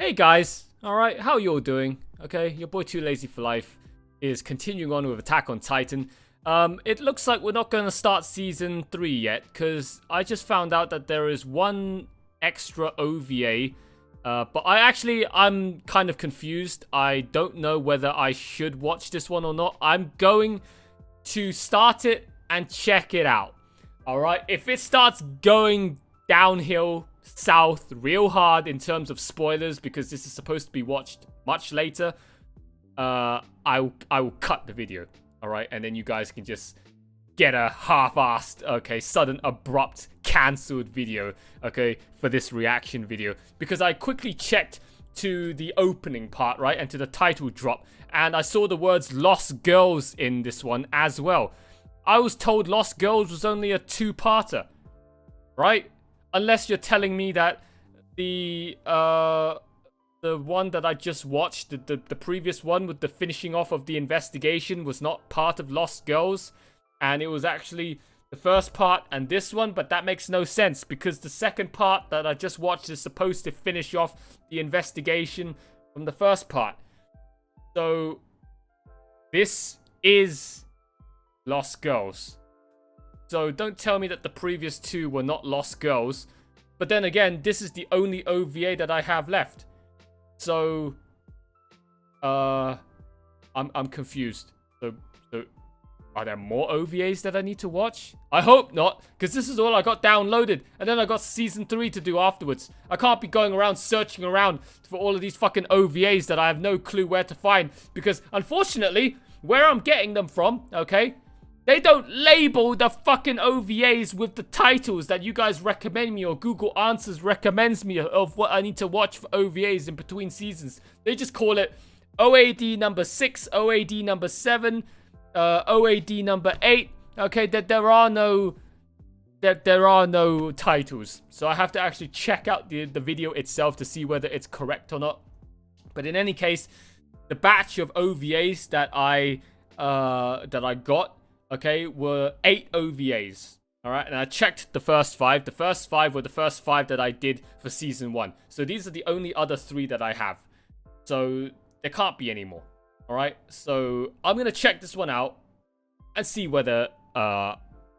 Hey guys, alright, how you all doing? Okay, your boy Too Lazy for Life is continuing on with Attack on Titan. It looks like we're not going to start Season 3 yet, because I just found out that there is one extra OVA, but I'm kind of confused. I don't know whether I should watch this one or not. I'm going to start it and check it out. Alright, if it starts going downhill south real hard in terms of spoilers, because this is supposed to be watched much later, I will cut the video. Alright, and then you guys can just get a half-assed, okay, sudden, abrupt, cancelled video, okay, for this reaction video. Because I quickly checked to the opening part, right, and to the title drop, and I saw the words Lost Girls in this one as well. I was told Lost Girls was only a two-parter, right? Unless you're telling me that the one that I just watched, the previous one with the finishing off of the investigation, was not part of Lost Girls, and it was actually the first part and this one, but that makes no sense because the second part that I just watched is supposed to finish off the investigation from the first part. So this is Lost Girls. So don't tell me that the previous two were not Lost Girls. But then again, this is the only OVA that I have left. So I'm confused. So are there more OVAs that I need to watch? I hope not, because this is all I got downloaded, and then I got season 3 to do afterwards. I can't be going around searching around for all of these fucking OVAs that I have no clue where to find, because unfortunately, where I'm getting them from, okay, they don't label the fucking OVAs with the titles that you guys recommend me, or Google Answers recommends me of what I need to watch for OVAs in between seasons. They just call it OAD number 6, OAD number 7, OAD number 8. Okay, that there are no titles. So I have to actually check out the video itself to see whether it's correct or not. But in any case, the batch of OVAs that I got, okay, were 8 OVAs. Alright, and I checked the first 5. The first 5 were the first 5 that I did for Season 1. So these are the only other 3 that I have. So there can't be any more. Alright, so I'm going to check this one out and see whether I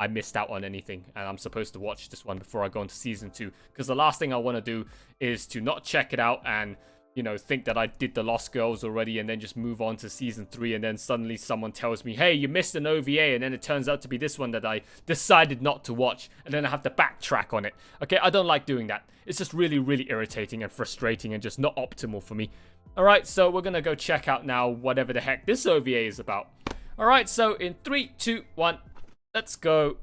missed out on anything. And I'm supposed to watch this one before I go into Season 2. Because the last thing I want to do is to not check it out and, you know, think that I did the Lost Girls already and then just move on to Season 3, and then suddenly someone tells me, hey, you missed an OVA, and then it turns out to be this one that I decided not to watch, and then I have to backtrack on it. Okay, I don't like doing that. It's just really, really irritating and frustrating and just not optimal for me. Alright, so we're gonna go check out now whatever the heck this OVA is about. Alright, so in 3, 2, 1, let's go.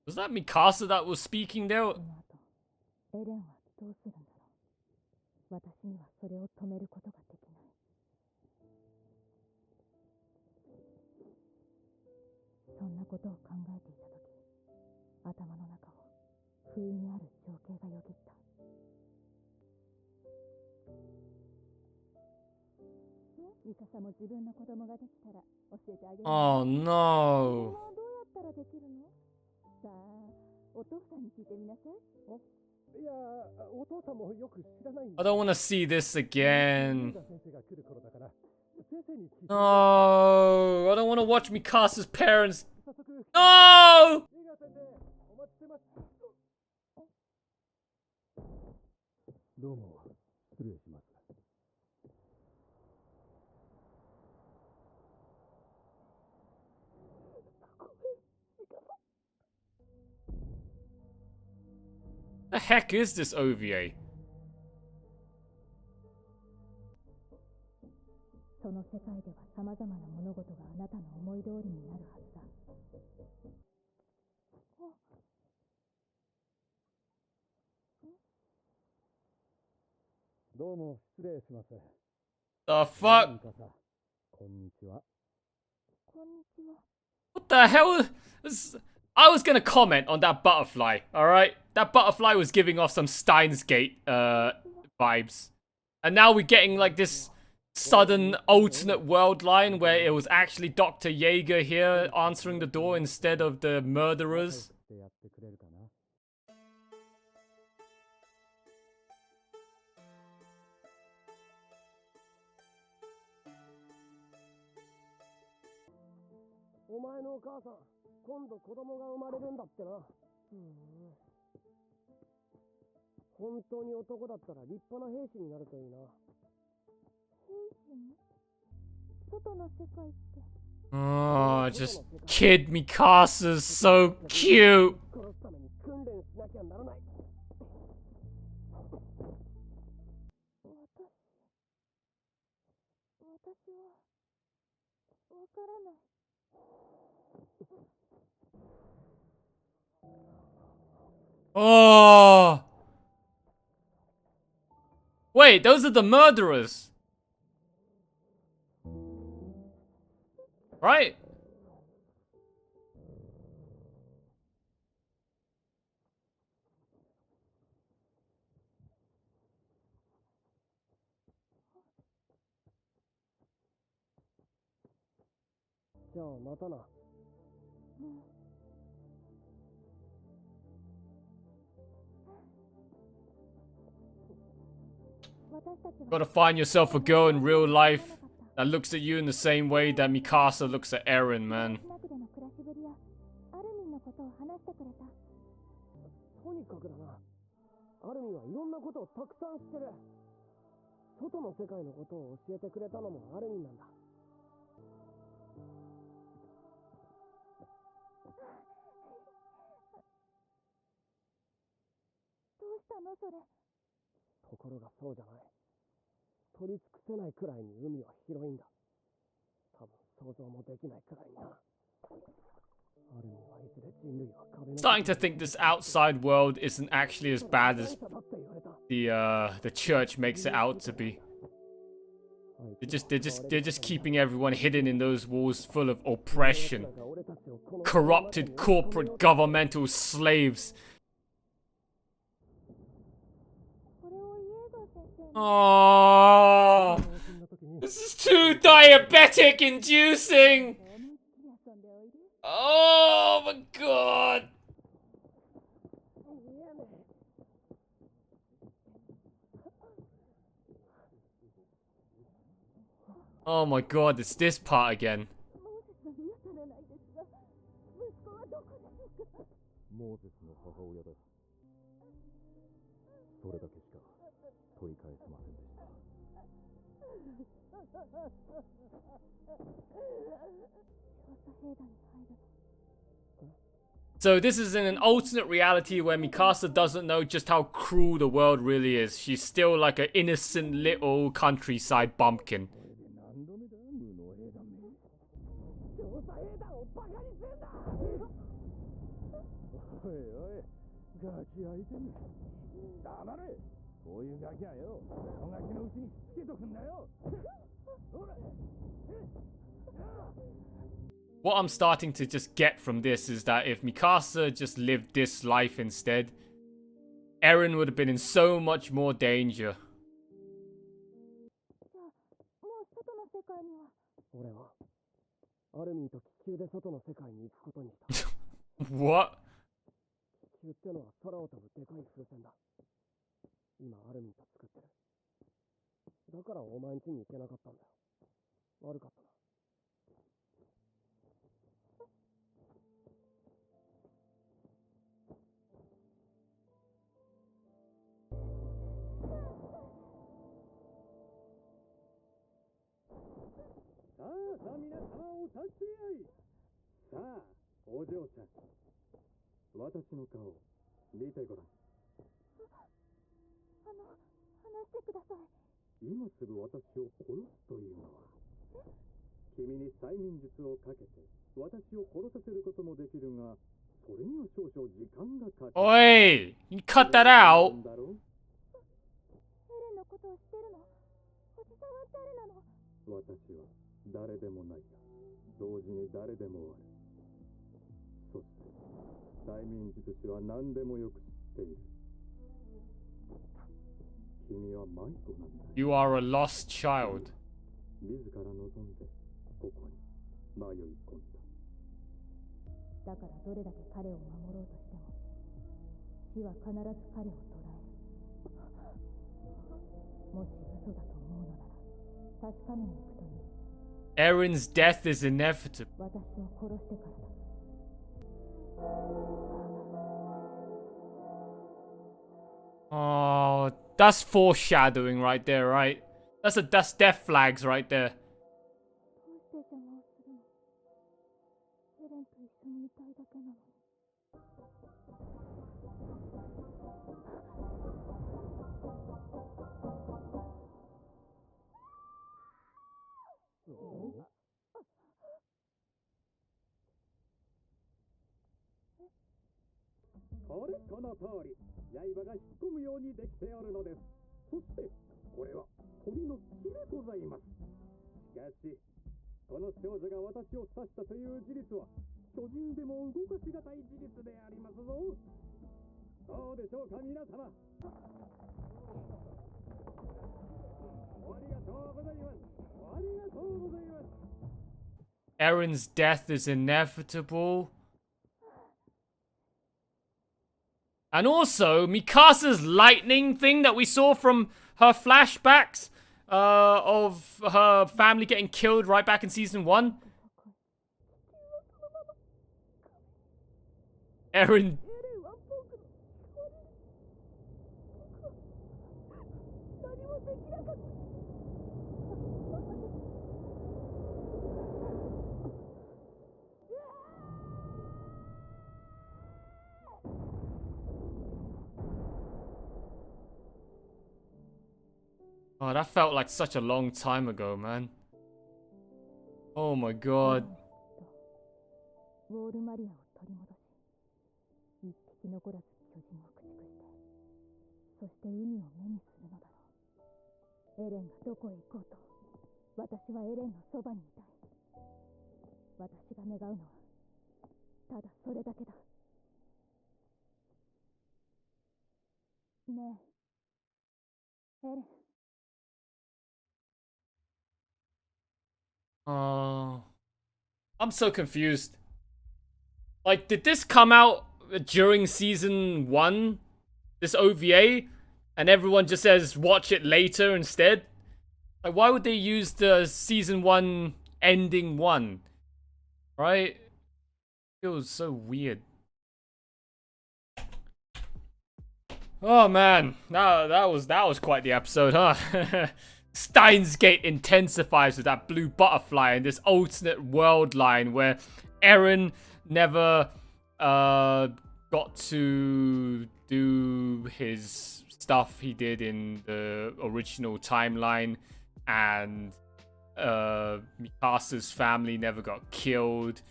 Was that Mikasa that was speaking there? Oh no. I don't want to see this again. No, I don't want to watch Mikasa's parents. No! The heck is this OVA? The fuck? What the hell? I was gonna comment on that butterfly, alright? That butterfly was giving off some Steins Gate vibes. And now we're getting like this sudden alternate world line where it was actually Dr. Jaeger here answering the door instead of the murderers. Oh, just Kid Mikasa's so cute. Oh. Wait, those are the murderers. Right? Gotta find yourself a girl in real life that looks at you in the same way that Mikasa looks at Eren, man. Starting to think this outside world isn't actually as bad as the church makes it out to be. They're just keeping everyone hidden in those walls full of oppression. Corrupted corporate governmental slaves. Oh, this is too diabetic inducing. Oh my god. Oh my god, it's this part again. So this is in an alternate reality where Mikasa doesn't know just how cruel the world really is. She's still like an innocent little countryside bumpkin. What I'm starting to just get from this is that if Mikasa just lived this life instead, Eren would have been in so much more danger. What? Oi! You cut that out! 催眠術師は何でもよく知っている。君は迷子なんだ。You are a lost child. 自ら望んでここに迷い込んだ。だからどれだけ彼を守ろうとしても、死は必ず彼を捕らえる。もし嘘だと思うのなら、確かめに行くといい。Erin's death is inevitable. 私を殺してからだ。Oh, that's foreshadowing right there, right? That's death flags right there. どうして邪魔をするの？エレンと一緒にいたいだけなのに。これこの通り、刃が引っ込むようにできておるのです。そして、これは鳥の木でございます。しかし、この少女が私を刺したという事実は、巨人でも動かしがたい事実でありますぞ。どうでしょうか、皆様。ありがとうございます。ありがとうございます。Erin's death is inevitable. And also, Mikasa's lightning thing that we saw from her flashbacks of her family getting killed right back in season 1. Eren... Oh, that felt like such a long time ago, man. Oh my god. ウォールマリアを取り戻し、一匹残らず巨人を駆逐して、そして海を目にするのだろう。エレンがどこへ行こうと、私はエレンのそばにいたい。私が願うのは、ただそれだけだ。ねえ、エレン。I'm so confused. Like, did this come out during season 1? This OVA? And everyone just says, watch it later instead? Like, why would they use the season 1 ending 1? Right? Feels so weird. Oh man, that was quite the episode, huh? Steins Gate intensifies with that blue butterfly and this alternate world line where Eren never got to do his stuff he did in the original timeline, and Mikasa's family never got killed,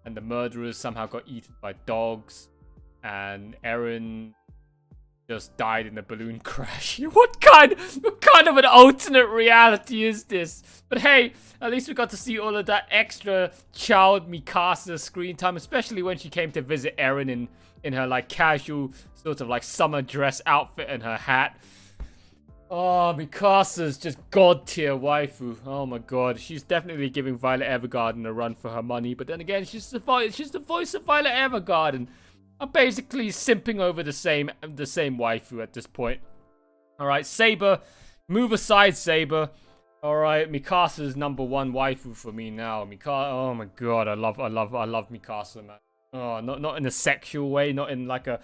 and the murderers somehow got eaten by dogs, and Eren just died in a balloon crash. What kind of an alternate reality is this? But hey, at least we got to see all of that extra child Mikasa screen time, especially when she came to visit Eren in her like casual sort of like summer dress outfit and her hat. Oh, Mikasa's just god tier waifu. Oh my god, she's definitely giving Violet Evergarden a run for her money. But then again, she's the voice of Violet Evergarden. I'm basically simping over the same waifu at this point. Alright, Saber. Move aside, Saber. Alright, Mikasa's #1 waifu for me now. Oh my god, I love Mikasa, man. Oh, not in a sexual way, not in like a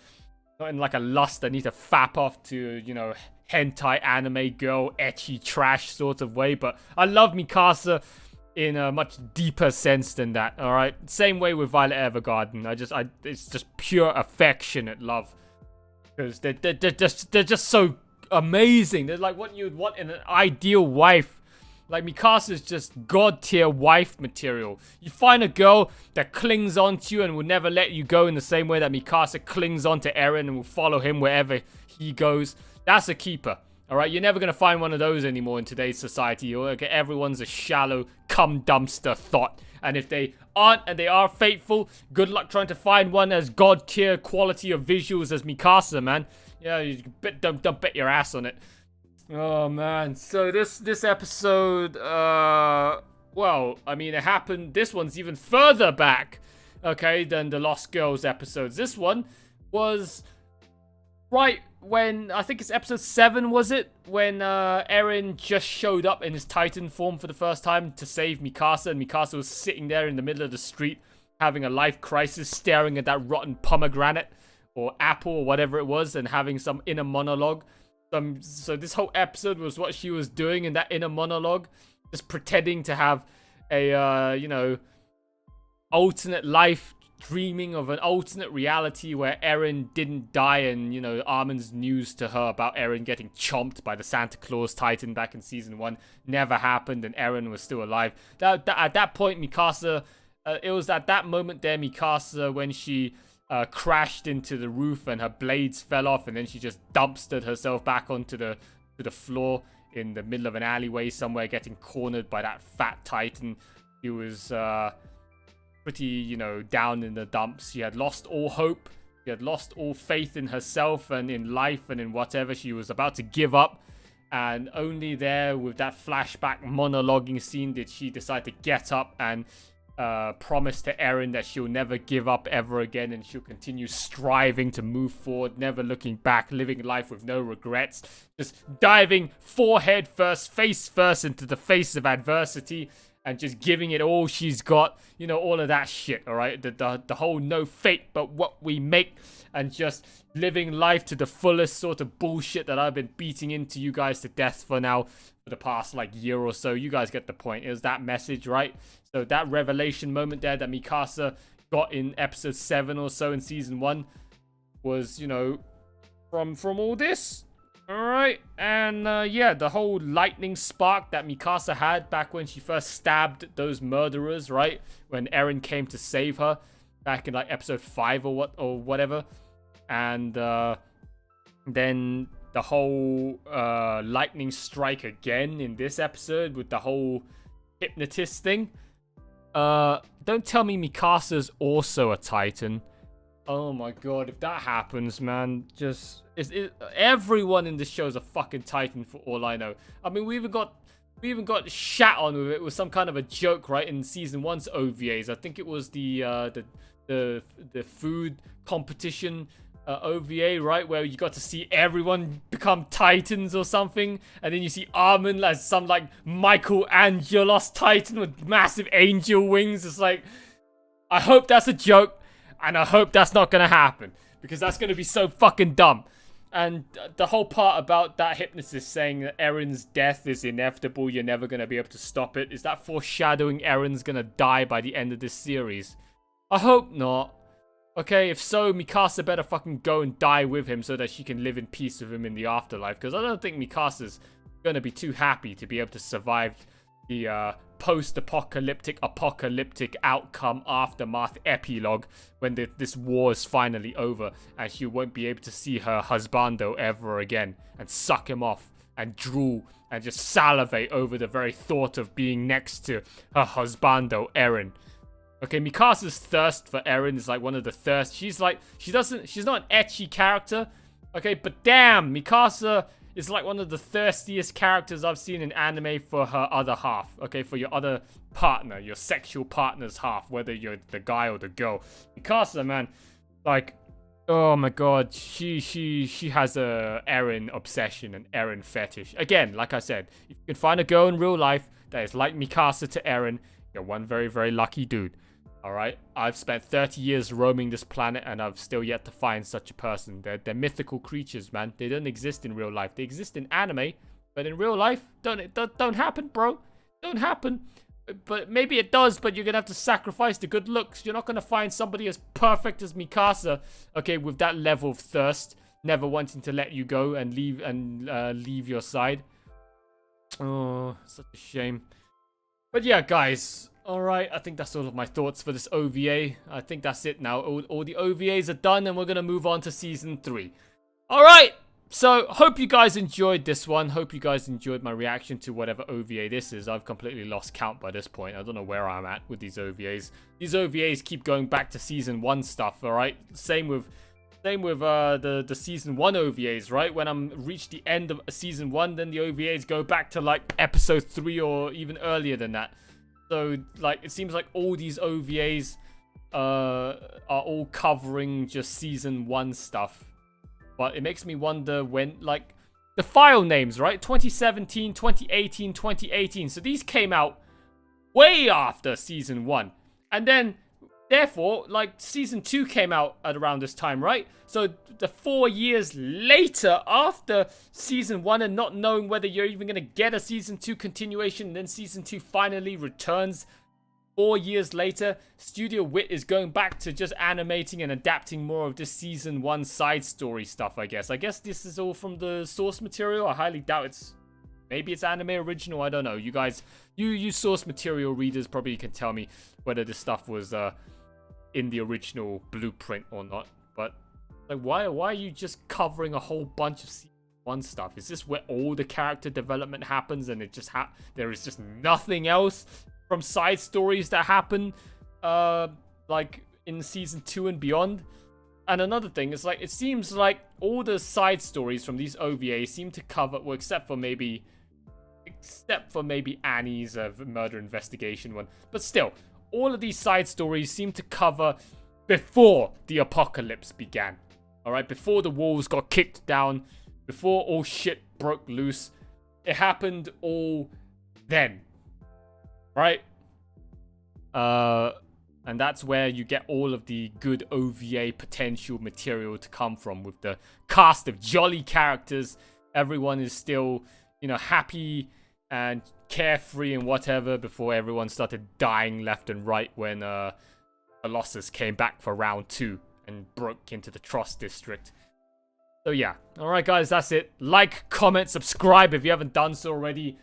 lust I need to fap off to, you know, hentai anime girl, ecchi trash sort of way, but I love Mikasa in a much deeper sense than that. All right, same way with Violet Evergarden. It's just pure affectionate love, because they're just so amazing. They're like what you'd want in an ideal wife. Like, Mikasa's just god tier wife material. You find a girl that clings onto you and will never let you go in the same way that Mikasa clings onto Eren and will follow him wherever he goes. That's a keeper. Alright, you're never going to find one of those anymore in today's society. Everyone's a shallow, cum dumpster thought. And if they aren't and they are faithful, good luck trying to find one as god tier quality of visuals as Mikasa, man. Yeah, you don't bet your ass on it. Oh man, so this episode, well, I mean, it happened. This one's even further back, okay, than the Lost Girls episodes. This one was right when, I think it's episode 7, was it? When Eren just showed up in his Titan form for the first time to save Mikasa, and Mikasa was sitting there in the middle of the street having a life crisis, staring at that rotten pomegranate or apple or whatever it was, and having some inner monologue. So this whole episode was what she was doing in that inner monologue, just pretending to have a, you know, alternate life, dreaming of an alternate reality where Eren didn't die, and, you know, Armin's news to her about Eren getting chomped by the Santa Claus Titan back in season 1 never happened, and Eren was still alive. At that point, Mikasa, it was at that moment there, Mikasa, when she crashed into the roof and her blades fell off, and then she just dumpstered herself back onto the floor in the middle of an alleyway somewhere, getting cornered by that fat Titan. She was pretty, you know, down in the dumps. She had lost all hope. She had lost all faith in herself and in life and in whatever. She was about to give up. And only there, with that flashback monologuing scene, did she decide to get up and promise to Eren that she'll never give up ever again, and she'll continue striving to move forward, never looking back, living life with no regrets, just diving forehead first, face first into the face of adversity, and just giving it all she's got, you know, all of that shit, all right? The whole no fate but what we make, and just living life to the fullest sort of bullshit that I've been beating into you guys to death for the past, like, year or so. You guys get the point. It was that message, right? So that revelation moment there that Mikasa got in episode 7 or so in season 1 was, you know, from all this. Alright, and yeah, the whole lightning spark that Mikasa had back when she first stabbed those murderers, right? When Eren came to save her back in, like, episode 5 or whatever. And then the whole lightning strike again in this episode with the whole hypnotist thing. Don't tell me Mikasa's also a Titan. Oh my god, if that happens, man, just everyone in this show is a fucking Titan for all I know. I mean, we even got shat on with it with some kind of a joke, right, in season 1's OVAs. I think it was the food competition OVA, right, where you got to see everyone become Titans or something, and then you see Armin as some, like, Michelangelo's Titan with massive angel wings. It's like, I hope that's a joke. And I hope that's not going to happen, because that's going to be so fucking dumb. And the whole part about that hypnotist saying that Eren's death is inevitable, you're never going to be able to stop it, is that foreshadowing Eren's going to die by the end of this series? I hope not. Okay, if so, Mikasa better fucking go and die with him so that she can live in peace with him in the afterlife. Because I don't think Mikasa's going to be too happy to be able to survive the post-apocalyptic outcome aftermath epilogue when this war is finally over, and she won't be able to see her husbando ever again and suck him off and drool and just salivate over the very thought of being next to her husbando Eren. Okay, Mikasa's thirst for Eren is like one of the thirst. She's not an ecchi character, okay, but damn, Mikasa is like one of the thirstiest characters I've seen in anime for her other half, okay, for your other partner, your sexual partner's half, whether you're the guy or the girl. Mikasa, man, like, oh my god, she has a Eren obsession and Eren fetish. Again, like I said, if you can find a girl in real life that is like Mikasa to Eren, you're one very, very lucky dude. Alright, I've spent 30 years roaming this planet and I've still yet to find such a person. They're mythical creatures, man. They don't exist in real life. They exist in anime, but in real life, don't happen, bro. Don't happen. But maybe it does, but you're gonna have to sacrifice the good looks. You're not gonna find somebody as perfect as Mikasa, okay, with that level of thirst, never wanting to let you go and leave your side. Oh, such a shame. But yeah, guys. Alright, I think that's all of my thoughts for this OVA. I think that's it now. All the OVAs are done, and we're going to move on to Season 3. Alright, So hope you guys enjoyed this one. Hope you guys enjoyed my reaction to whatever OVA this is. I've completely lost count by this point. I don't know where I'm at with these OVAs. These OVAs keep going back to season 1 stuff, alright? Same with the season 1 OVAs, right? When I'm reached the end of season 1, then the OVAs go back to like episode 3 or even earlier than that. So like it seems like all these OVAs are all covering just season 1 stuff. But it makes me wonder when, like, the file names, right? 2017, 2018, 2018. So these came out way after season 1. And then therefore, like, season 2 came out at around this time, right? So the 4 years later after season 1 and not knowing whether you're even going to get a season 2 continuation, and then season 2 finally returns 4 years later, Studio Wit is going back to just animating and adapting more of this season 1 side story stuff, I guess. I guess this is all from the source material. I highly doubt it's... Maybe it's anime original, I don't know. You guys, you source material readers probably can tell me whether this stuff was in the original blueprint or not. But like, why are you just covering a whole bunch of season 1 stuff? Is this where all the character development happens and it just there is just nothing else from side stories that happen like in season 2 and beyond? And another thing is, like, it seems like all the side stories from these OVAs seem to cover, well, except for maybe Annie's murder investigation one, but still, all of these side stories seem to cover before the apocalypse began. All right, before the walls got kicked down, before all shit broke loose. It happened all then, right? And that's where you get all of the good OVA potential material to come from, with the cast of jolly characters. Everyone is still, you know, happy and carefree and whatever before everyone started dying left and right when the losses came back for round 2 and broke into the Trust District. So yeah, alright guys, that's it. Like, comment, subscribe if you haven't done so already.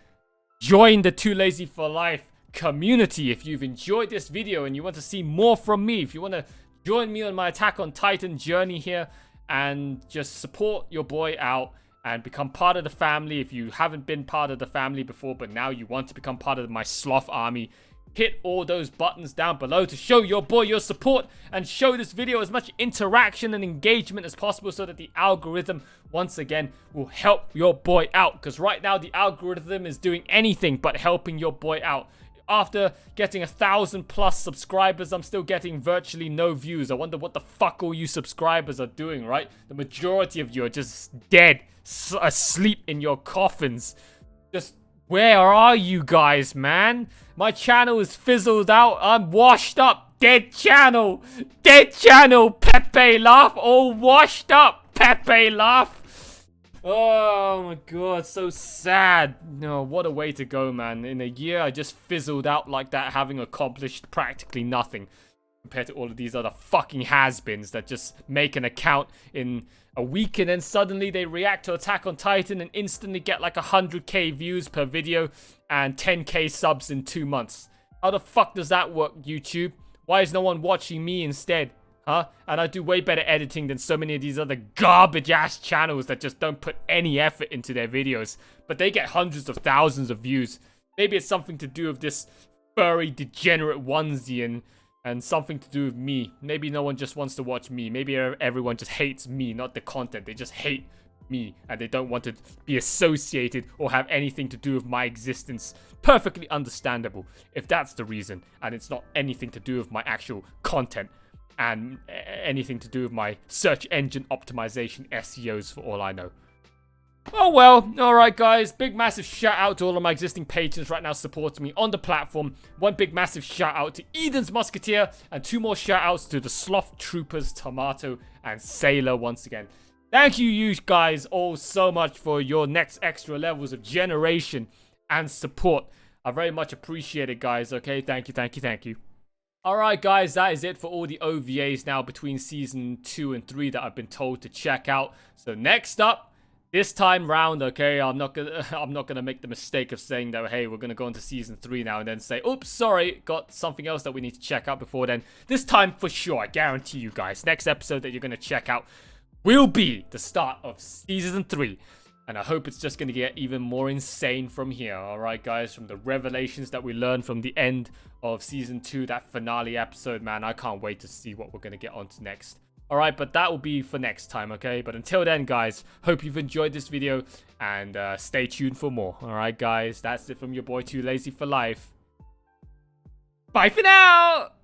Join the Too Lazy for Life community if you've enjoyed this video and you want to see more from me. If you want to join me on my Attack on Titan journey here and just support your boy out and become part of the family. If you haven't been part of the family before but now you want to become part of my sloth army, hit all those buttons down below to show your boy your support and show this video as much interaction and engagement as possible so that the algorithm once again will help your boy out, because right now the algorithm is doing anything but helping your boy out. After getting 1,000+ subscribers, I'm still getting virtually no views. I wonder what the fuck all you subscribers are doing, right? The majority of you are just dead, asleep in your coffins. Just, where are you guys, man? My channel is fizzled out. I'm washed up. Dead channel. Dead channel. Pepe laugh. All washed up. Pepe laugh. Oh my god, so sad. No, what a way to go, man. In a year, I just fizzled out like that, having accomplished practically nothing compared to all of these other fucking has-beens that just make an account in a week and then suddenly they react to Attack on Titan and instantly get like 100k views per video and 10k subs in 2 months. How the fuck does that work, YouTube? Why is no one watching me instead? Huh? And I do way better editing than so many of these other garbage-ass channels that just don't put any effort into their videos. But they get hundreds of thousands of views. Maybe it's something to do with this furry, degenerate onesie and something to do with me. Maybe no one just wants to watch me. Maybe everyone just hates me, not the content. They just hate me and they don't want to be associated or have anything to do with my existence. Perfectly understandable if that's the reason and it's not anything to do with my actual content and anything to do with my search engine optimization SEOs for all I know. Oh well, alright guys, big massive shout out to all of my existing patrons right now supporting me on the platform. One big massive shout out to Eden's Musketeer and 2 more shout outs to the Sloth Troopers, Tomato and Sailor once again. Thank you guys all so much for your next extra levels of generation and support. I very much appreciate it, guys, okay? Thank you, thank you, thank you. Alright guys, that is it for all the OVAs now between season 2 and 3 that I've been told to check out. So next up, this time round, okay, I'm not gonna make the mistake of saying that, hey, we're gonna go into season 3 now and then say, oops, sorry, got something else that we need to check out before then. This time for sure, I guarantee you guys, next episode that you're gonna check out will be the start of season 3. And I hope it's just going to get even more insane from here. Alright, guys, from the revelations that we learned from the end of season 2, that finale episode, man, I can't wait to see what we're going to get onto next. Alright, but that will be for next time, okay? But until then, guys, hope you've enjoyed this video and stay tuned for more. Alright, guys, that's it from your boy Too Lazy for Life. Bye for now!